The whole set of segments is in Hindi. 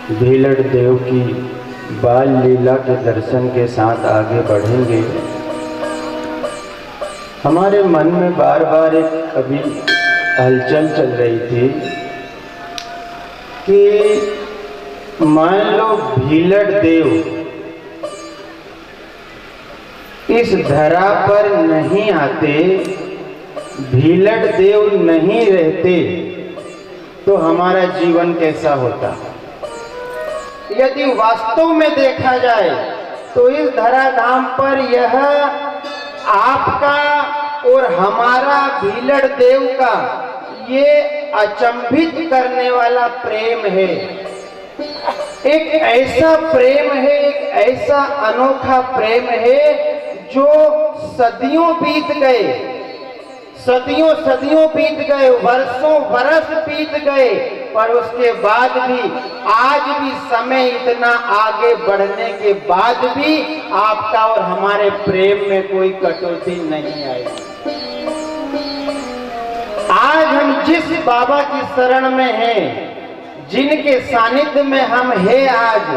भीलड़ देव की बाल लीला के दर्शन के साथ आगे बढ़ेंगे। हमारे मन में बार बार एक अभी हलचल चल रही थी कि मान लो भीलड़ देव इस धरा पर नहीं आते, भीलड़ देव नहीं रहते तो हमारा जीवन कैसा होता। यदि वास्तव में देखा जाए तो इस धराधाम पर यह आपका और हमारा भीलड़ देव का ये अचंभित करने वाला प्रेम है। एक ऐसा प्रेम है, एक ऐसा अनोखा प्रेम है जो सदियों बीत गए, सदियों सदियों बीत गए, वर्षों बरस बीत गए, पर उसके बाद भी आज भी समय इतना आगे बढ़ने के बाद भी आपका और हमारे प्रेम में कोई कटौती नहीं आई। आज हम जिस बाबा की शरण में हैं, जिनके सानिध्य में हम हैं आज,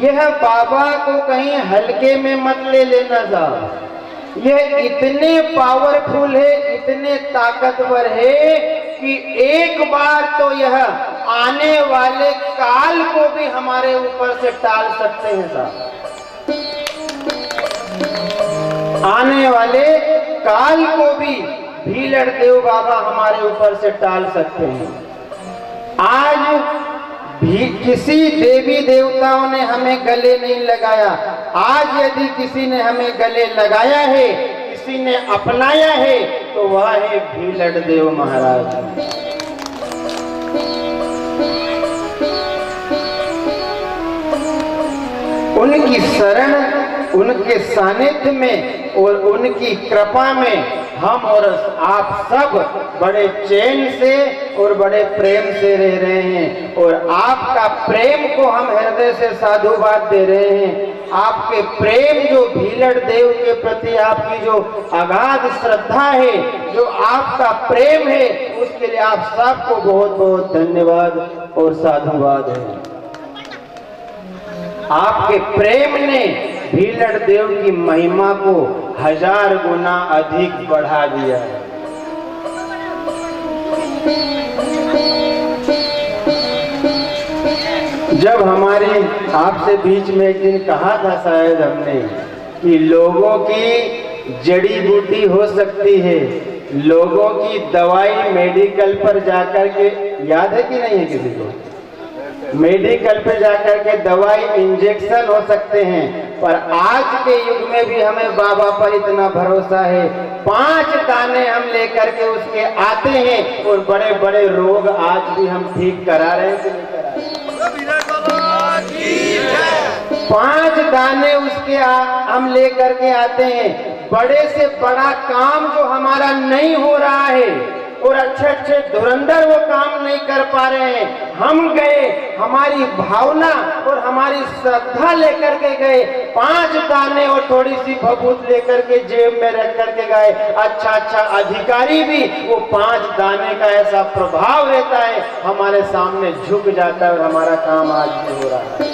यह बाबा को कहीं हल्के में मत ले लेना साहब। यह इतने पावरफुल है, इतने ताकतवर है कि एक बार तो यह आने वाले काल को भी हमारे ऊपर से टाल सकते हैं साहब। आने वाले काल को भी भीलड़ देव बाबा हमारे ऊपर से टाल सकते हैं। आज भी किसी देवी देवताओं ने हमें गले नहीं लगाया, आज यदि किसी ने हमें गले लगाया है, किसी ने अपनाया है, तो वह है भीलड़ देव महाराज। उनकी शरण, उनके सानिध्य में और उनकी कृपा में हम और आप सब बड़े चैन से और बड़े प्रेम से रह रहे हैं, और आपका प्रेम को हम हृदय से साधुवाद दे रहे हैं। आपके प्रेम जो भीलड़ देव के प्रति आपकी जो अगाध श्रद्धा है, जो आपका प्रेम है, उसके लिए आप सबको बहुत बहुत धन्यवाद और साधुवाद है। आपके प्रेम ने भीलड़ देव की महिमा को 1000 गुना अधिक बढ़ा दिया है। जब हमारी आपसे बीच में एक दिन कहा था शायद हमने कि लोगों की जड़ी बूटी हो सकती है, लोगों की दवाई मेडिकल पर जाकर के, याद है कि नहीं है किसी को? मेडिकल पे जाकर के दवाई इंजेक्शन हो सकते हैं, पर आज के युग में भी हमें बाबा पर इतना भरोसा है। 5 दाने हम लेकर के उसके आते हैं और बड़े बड़े रोग आज भी हम ठीक करा रहे हैं कि नहीं करा रहे। 5 दाने उसके हम लेकर के आते हैं। बड़े से बड़ा काम जो हमारा नहीं हो रहा है और अच्छे अच्छे धुरंधर वो काम नहीं कर पा रहे हैं, हम गए, हमारी भावना और हमारी श्रद्धा लेकर के गए, 5 दाने और थोड़ी सी भभूत लेकर के जेब में रख करके गए। अच्छा अधिकारी भी वो 5 दाने का ऐसा प्रभाव रहता है, हमारे सामने झुक जाता है और हमारा काम आज भी हो रहा है।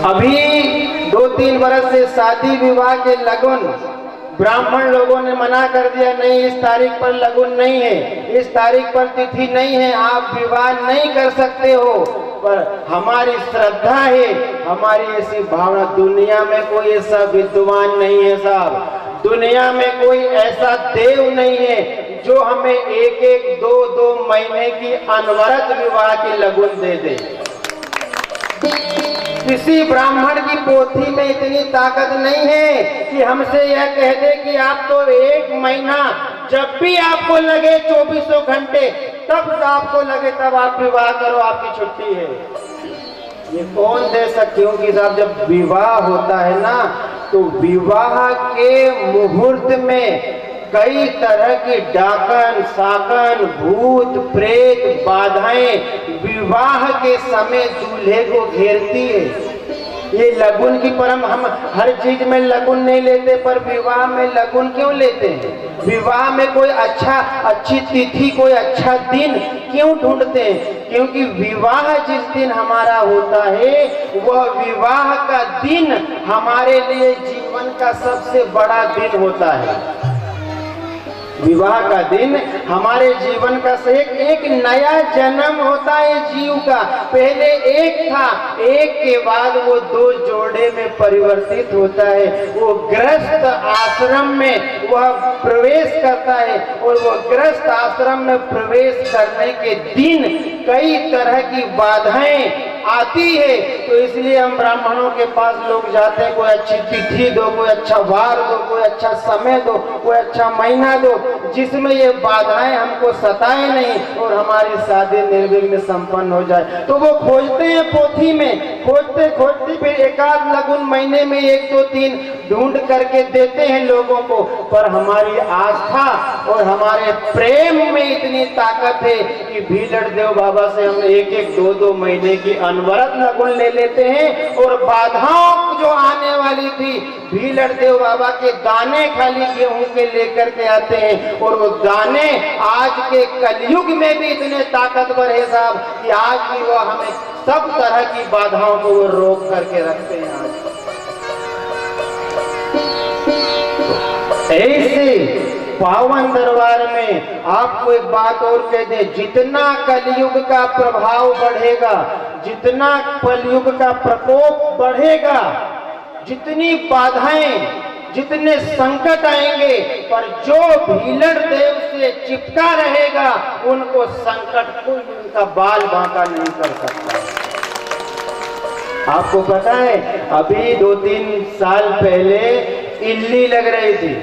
अभी 2-3 वर्ष से शादी विवाह के लगन ब्राह्मण लोगों ने मना कर दिया, नहीं इस तारीख पर लगन नहीं है, इस तारीख पर तिथि नहीं है, आप विवाह नहीं कर सकते हो। पर हमारी श्रद्धा है, हमारी ऐसी भावना, दुनिया में कोई ऐसा विद्वान नहीं है साहब, दुनिया में कोई ऐसा देव नहीं है जो हमें 1-1, 2-2 महीने की अनवरत विवाह की लगन दे दे। किसी ब्राह्मण की पोथी में इतनी ताकत नहीं है कि हमसे यह कह दे कि आप तो 1 महीना, जब भी आपको लगे 24 घंटे, तब आपको लगे तब आप विवाह करो, आपकी छुट्टी है। ये कौन दे सकते? क्योंकि साहब जब विवाह होता है ना, तो विवाह के मुहूर्त में कई तरह की डाकन, साकन, भूत, प्रेत, बाधाएं विवाह के समय दूल्हे को घेरती है। ये लगुन की परम, हम हर चीज में लगुन नहीं लेते, पर विवाह में लगुन क्यों लेते हैं? विवाह में कोई अच्छी तिथि, कोई अच्छा दिन क्यों ढूंढते हैं? क्योंकि विवाह जिस दिन हमारा होता है, वह विवाह का दिन हमारे लिए जीवन का सबसे बड़ा दिन होता है। विवाह का दिन हमारे जीवन का एक नया जन्म होता है जीव का। पहले एक था, एक के बाद वो दो जोड़े में परिवर्तित होता है। वो गृहस्थ आश्रम में वह प्रवेश करता है, और वो गृहस्थ आश्रम में प्रवेश करने के दिन कई तरह की बाधाएं आती है। तो इसलिए हम ब्राह्मणों के पास लोग जाते हैं, कोई अच्छी तिथि दो, कोई अच्छा वार दो, कोई अच्छा समय दो, कोई अच्छा महीना दो, जिसमें ये बाधाएं हमको सताए नहीं और हमारी शादी निर्विघ्न संपन्न हो जाए। तो वो खोजते हैं पोथी में, खोजते खोजते फिर एकाध लगुन महीने में 1 2 3 ढूंढ करके देते हैं लोगों को। पर हमारी आस्था और हमारे प्रेम में इतनी ताकत है कि भीलड़ देव बाबा से हम 1 2 2 महीने की अनवरत लगुन ले लेते हैं। और बाधाओं जो आने वाली थी, भीलड़ देव बाबा के दाने खाली गेहूं के लेकर के आते हैं, और वो दाने आज के कलयुग में भी इतने ताकतवर है साहब कि आज भी वो हमें सब तरह की बाधाओं को वो रोक करके रखते हैं। आज ऐसे पावन दरबार में आपको एक बात और कह दे, जितना कलयुग का प्रभाव बढ़ेगा, जितना कलयुग का प्रकोप बढ़ेगा, जितनी बाधाएं, जितने संकट आएंगे, पर जो भीलड़ देव से चिपका रहेगा, उनको संकट कोई उनका बाल बांका नहीं कर सकता। आपको पता है, अभी 2-3 साल पहले इल्ली लग रही थी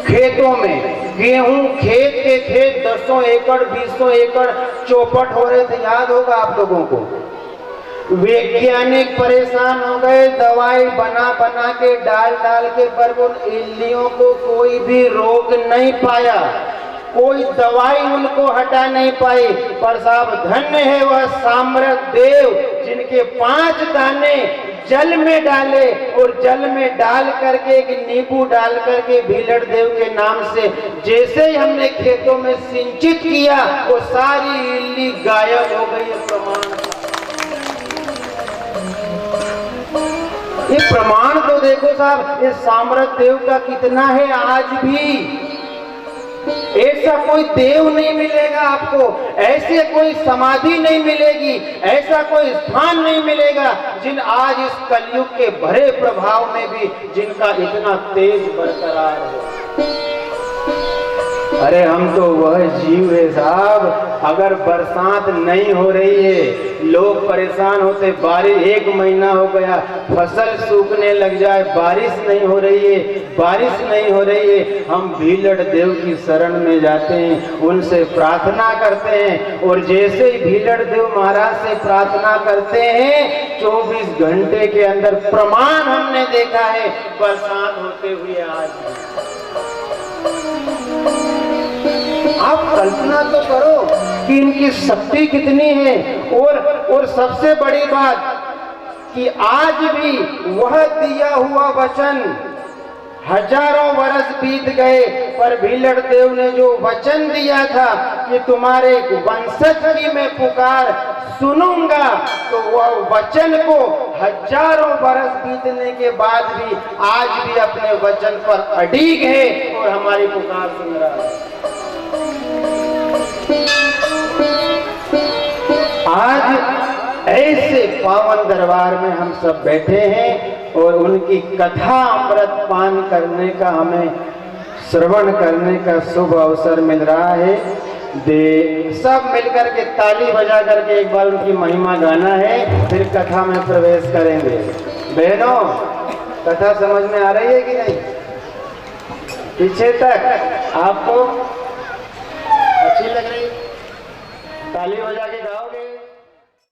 खेतों में, गेहूं खेत के खेत 10 एकड़ 20 एकड़ चौपट हो रहे थे, याद होगा आप लोगों को। वैज्ञानिक परेशान हो गए, दवाई बना बना के डाल के, पर उन इल्लियों को कोई भी रोक नहीं पाया, कोई दवाई उनको हटा नहीं पाई। पर साहब धन्य है वह सामर्थ देव जिनके 5 दाने जल में डाले, और जल में डाल करके एक नींबू डाल करके भीलड़ देव के नाम से जैसे ही हमने खेतों में सिंचित किया, वो सारी इल्ली गायब हो गई। ये प्रमाण तो देखो साहब, ये सामर्थ देव का कितना है। आज भी ऐसा कोई देव नहीं मिलेगा आपको, ऐसे कोई समाधि नहीं मिलेगी, ऐसा कोई स्थान नहीं मिलेगा जिन आज इस कलयुग के भरे प्रभाव में भी जिनका इतना तेज बरकरार हो। अरे हम तो वह जीव है साहब, अगर बरसात नहीं हो रही है, लोग परेशान होते, बारिश 1 महीना हो गया, फसल सूखने लग जाए, बारिश नहीं हो रही है, बारिश नहीं हो रही है, हम भीलड़ देव की शरण में जाते हैं, उनसे प्रार्थना करते हैं, और जैसे ही भीलड़ देव महाराज से प्रार्थना करते हैं, 24 घंटे के अंदर प्रमाण हमने देखा है बरसात होते हुए। आज आप कल्पना तो करो कि इनकी शक्ति कितनी है। और सबसे बड़ी बात कि आज भी वह दिया हुआ वचन, हजारों वर्ष बीत गए, पर भीलड़ देव ने जो वचन दिया था कि तुम्हारे वंशज की मैं पुकार सुनूंगा, तो वह वचन को हजारों वर्ष बीतने के बाद भी आज भी अपने वचन पर अडिग है और हमारी पुकार सुन रहा है। आज ऐसे पावन दरबार में हम सब बैठे हैं और उनकी कथा अमृत पान करने का, हमें श्रवण करने का शुभ अवसर मिल रहा है। सब मिलकर के ताली बजा करके एक बार उनकी महिमा गाना है, फिर कथा में प्रवेश करेंगे। बहनों, कथा समझ में आ रही है कि नहीं? पीछे तक आपको अच्छी लग रही? ताली बजा के गाओगे?